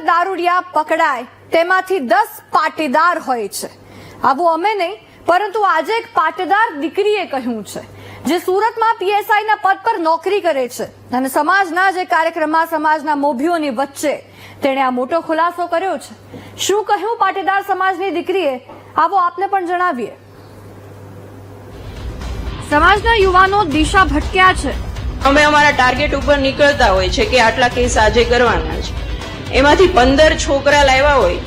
દારૂડિયા પકડાય તેમાંથી 10 પાટીદાર હોય છે। આવું અમે નહીં પરંતુ આજે એક પાટીદાર દીકરીએ કહ્યું છે, જે સુરતમાં પીએસઆઈ ના પદ પર નોકરી કરે છે અને સમાજના જે કાર્યક્રમમાં સમાજના મોભીઓની વચ્ચે તેણે આ મોટો ખુલાસો કર્યો છે। શું કહ્યું પાટીદાર સમાજની દીકરીએ, આવો આપને પણ જણાવીએ। સમાજના યુવાનો દિશા ભટક્યા છે। અમે અમારા ટાર્ગેટ ઉપર નીકળતા હોય છે કે આટલા કેસ આજે કરવાના છે, એમાંથી 15 છોકરા લાવ્યા હોય,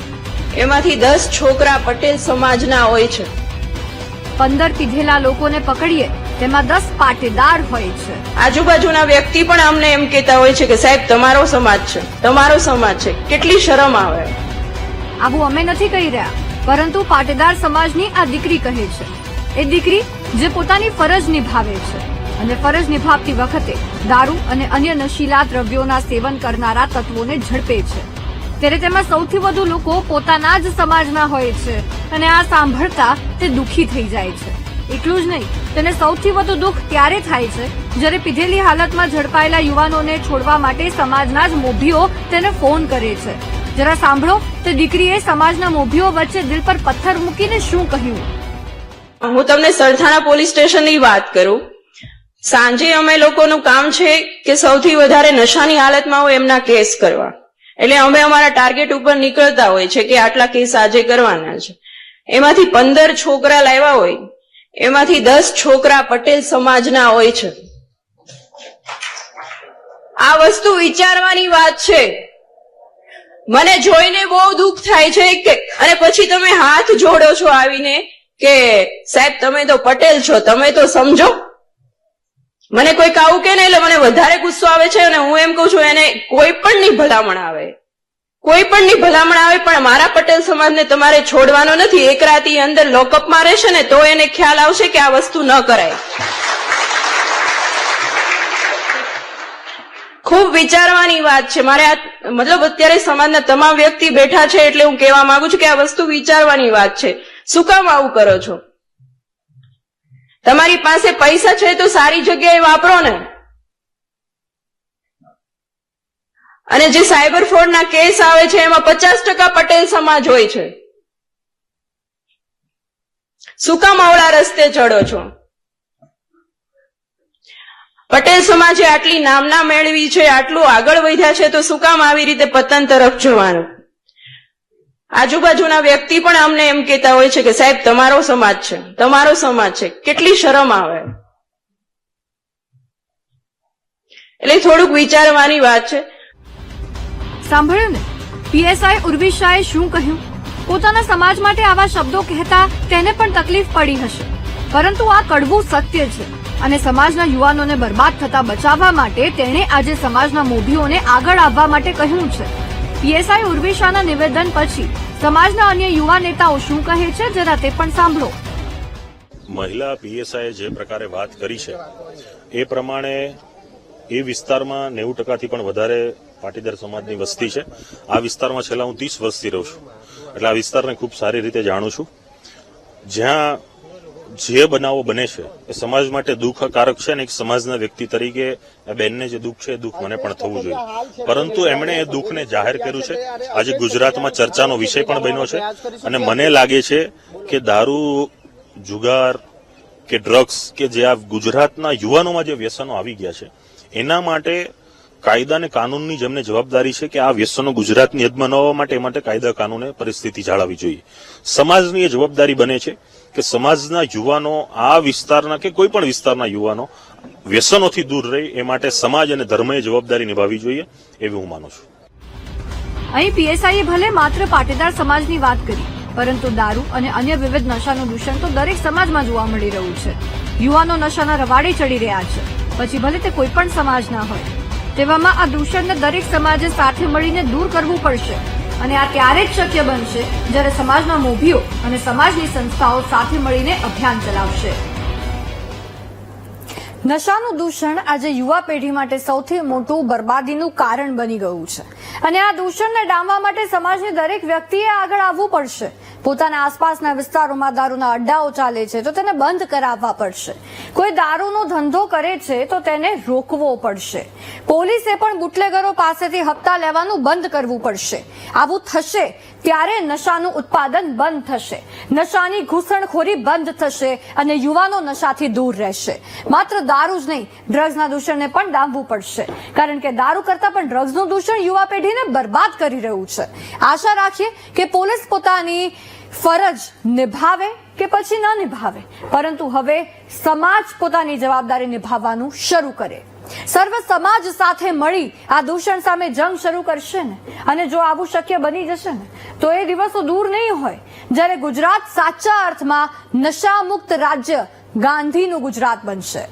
એમાંથી 10 છોકરા પટેલ સમાજના હોય છે। 15 પીધેલા લોકોને પકડીએ તેમાં 10 પાટીદાર હોય છે। આજુબાજુના વ્યક્તિ પણ અમને એમ કહેતા હોય છે કે સાહેબ તમારો સમાજ છે, તમારો સમાજ છે, કેટલી શરમ આવે। આવું અમે નથી કહી રહ્યા, પરંતુ પાટીદાર સમાજની આ દીકરી કહે છે। એ દીકરી જે પોતાની ફરજ નિભાવે છે અને ફરજ નિભાવતી વખતે દારૂ અને અન્ય નશીલા દ્રવ્યોના સેવન કરનારા તત્વોને ઝડપે છે, ત્યારે તેમાં સૌથી વધુ લોકો પોતાના જ સમાજના હોય છે અને આ સાંભળતા તે દુઃખી થઈ જાય છે। એટલું જ નહીં, તેને સૌથી વધુ દુઃખ ત્યારે થાય છે જ્યારે પીધેલી હાલતમાં ઝડપાયેલા યુવાનોને છોડવા માટે સમાજના જ મોભીઓ તેને ફોન કરે છે। જરા સાંભળો તે દીકરીએ સમાજના મોભીઓ વચ્ચે દિલ પર પથ્થર મૂકીને શું કહ્યું। હું તમને સરથાણા પોલીસ સ્ટેશનની વાત કરું। સાંજે અમે લોકોનું કામ છે કે સૌથી વધારે નશાની હાલતમાં હોય એમના કેસ કરવા, એટલે અમે અમારા ટાર્ગેટ ઉપર નીકળતા હોય છે કે આટલા કેસ આજે કરવાના છે। એમાંથી 15 છોકરા લાવ્યા હોય, એમાંથી 10 છોકરા પટેલ સમાજના હોય છે। આ વસ્તુ વિચારવાની વાત છે। મને જોઈને બહુ દુઃખ થાય છે કે અને પછી તમે હાથ જોડો છો આવીને કે સાહેબ તમે તો પટેલ છો, તમે તો સમજો। મને કોઈ આવું કે ને એટલે મને વધારે ગુસ્સો આવે છે અને હું એમ કહું છું એને કોઈ પણ ની ભલામણ આવે, કોઈ પણ ની ભલામણ આવે, પણ મારા પટેલ સમાજને તમારે છોડવાનો નથી। એક રાતી અંદર લોકઅપમાં રહેશે ને તો એને ખ્યાલ આવશે કે આ વસ્તુ ન કરાય। ખૂબ વિચારવાની વાત છે મારે। આ મતલબ અત્યારે સમાજના તમામ વ્યક્તિ બેઠા છે એટલે હું કહેવા માંગુ છું કે આ વસ્તુ વિચારવાની વાત છે। શું કામ આવું કરો છો? તમારી પાસે પૈસા છે તો સારી જગ્યાએ વાપરો ને। અને જે સાયબર ફ્રોડના કેસ આવે છે એમાં 50% પટેલ સમાજ હોય છે। શું કામ અવળા રસ્તે ચડો છો? પટેલ સમાજે આટલી નામના મેળવી છે, આટલું આગળ વધ્યા છે, તો શું કામ આવી રીતે પતન તરફ જવાનું? આજુબાજુના વ્યક્તિ પણ અમને એમ કહેતા હોય છે કે સાહેબ તમારો સમાજ છે, તમારો સમાજ છે, કેટલી શરમ આવે। એટલે થોડુંક વિચારવાની વાત છે। સાંભળ્યું ને, પીએસઆઈ ઉર્વિશાએ શું કહ્યું। પોતાના સમાજ માટે આવા શબ્દો કહેતા તેને પણ તકલીફ પડી હશે, પરંતુ આ કડવું સત્ય છે અને સમાજના યુવાનોને બરબાદ થતા બચાવવા માટે તેણે આજે સમાજના મોભીઓને આગળ આવવા માટે કહ્યું છે। પીએસઆઈ ઉર્વિશાના નિવેદન પછી સમાજના અન્ય યુવા નેતાઓ શું કહે છે, જરા તે પણ સાંભળો। મહિલા પીએસઆઈએ જે પ્રકારે વાત કરી છે એ પ્રમાણે એ વિસ્તારમાં 90% પણ વધારે પાટીદાર સમાજની વસ્તી છે। આ વિસ્તારમાં છેલ્લા હું 30 વર્ષથી રહું છું, એટલે આ વિસ્તારને ખૂબ સારી રીતે જાણું છું। જ્યાં જે બનાવો બને છે એ સમાજ માટે દુઃખકારક છે અને એક સમાજના વ્યક્તિ તરીકે બેનને જે દુઃખ છે એ દુઃખ મને પણ થવું જોઈએ, પરંતુ એમણે એ દુઃખને જાહેર કર્યું છે। આજે ગુજરાતમાં ચર્ચાનો વિષય પણ બન્યો છે અને મને લાગે છે કે દારૂ, જુગાર કે ડ્રગ્સ કે જે આ ગુજરાતના યુવાનોમાં જે વ્યસનો આવી ગયા છે એના માટે કાયદા અને કાનૂનની જેમને જવાબદારી છે કે આ વ્યસનો ગુજરાતની હદમાં ન આવવા માટે એ માટે કાયદા કાનૂને પરિસ્થિતિ જાળવવી જોઈએ। સમાજની એ જવાબદારી બને છે કે સમાજના યુવાનો, આ વિસ્તારના કે કોઈ પણ વિસ્તારના યુવાનો વ્યસનોથી દૂર રહે એ માટે સમાજ અને ધર્મએ જવાબદારી નિભાવવી જોઈએ એવી હું માનું છું। અહીં પીએસઆઈએ ભલે માત્ર પાટીદાર સમાજની વાત કરી, પરંતુ દારૂ અને અન્ય વિવિધ નશાનું દૂષણ તો દરેક સમાજમાં જોવા મળી રહ્યું છે। યુવાનો નશાના રવાડે ચડી રહ્યા છે, પછી ભલે તે કોઈ પણ સમાજના હોય। તેવામાં આ દૂષણને દરેક સમાજે સાથે મળીને દૂર કરવું પડશે અને આ ત્યારે જ શક્ય બનશે જ્યારે સમાજના મોભીઓ અને સમાજની સંસ્થાઓ સાથે મળીને અભિયાન ચલાવશે। નશાનું દૂષણ આજે યુવા પેઢી માટે સૌથી મોટું બરબાદીનું કારણ બની ગયું છે। અને આ દૂષણને ડામવા માટે સમાજની દરેક વ્યક્તિએ આગળ આવવું પડશે. પોતાના આસપાસના વિસ્તારોમાં દારૂના અડ્ડાઓ ચાલે છે તો તેને બંધ કરાવવા પડશે. કોઈ દારૂનો ધંધો કરે છે તો તેને રોકવો પડશે. પોલીસે પણ બુટલેગરો પાસેથી હપ્તા લેવાનું બંધ કરવું પડશે. આવું થશે ત્યારે નશાનું ઉત્પાદન બંધ થશે, નશાની ઘૂસણખોરી બંધ થશે અને યુવાનો નશાથી દૂર રહેશે. માત્ર દારૂ જ નહીં, ડ્રગ્સના દૂષણને પણ ડામવું પડશે, કારણ કે દારૂ કરતા પણ ડ્રગ્સનું દૂષણ યુવા પેઢીને બરબાદ કરી રહ્યું છે. આશા રાખીએ કે પોલીસ પોતાની ફરજ નિભાવે કે પછી ન નિભાવે, પરંતુ હવે સમાજ પોતાની જવાબદારી નિભાવવાનું શરૂ કરે. સર્વ સમાજ સાથે મળી આ દૂષણ સામે જંગ શરૂ કરશે ને, અને જો આવું શક્ય બની જશે ને તો એ દિવસો દૂર નહીં હોય જ્યારે ગુજરાત સાચા અર્થમાં નશામુક્ત રાજ્ય ગાંધીનું ગુજરાત બનશે.